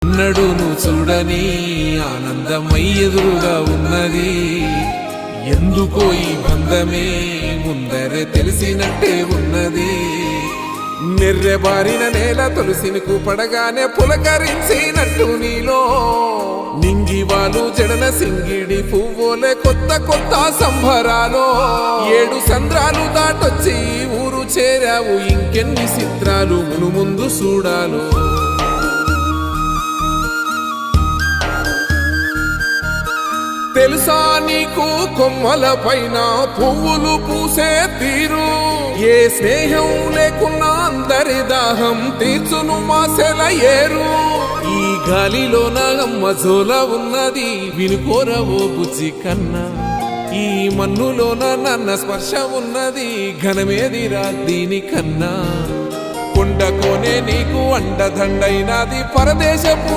ఎన్నడూను చూడని ఆనందమై ఎదురుగా ఉన్నది. ఎందుకో ఈ బంధమే ముందరే తెలిసినట్టే ఉన్నది. నెర్రెబారిన నేల తులసినికు పడగానే పులకరించినట్టు నీలో నింగివాలు జడన సింగిడి పువ్వులే కొత్త కొత్త సంభరాలో. 7 సంద్రాలు దాటొచ్చి ఊరు చేరావు, ఇంకెన్ని చిత్రాలు మును ముందు చూడాలో. తెలుసా నీకు కొమ్మల పైన పువ్వులు పూసే తీరు? ఏ స్నేహం లేకున్నా అందరి దాహం తీర్చును మాసెల ఏరు. ఈ గాలిలో నాగమ్మ జోల ఉన్నది, వినుకోరవో బుజ్జి కన్నా. ఈ మన్నులోన నన్న స్పర్శ ఉన్నది, ఘనమేదిరా దీనికన్నా. కొండకోనే నీకు అండదండైనది పరదేశపు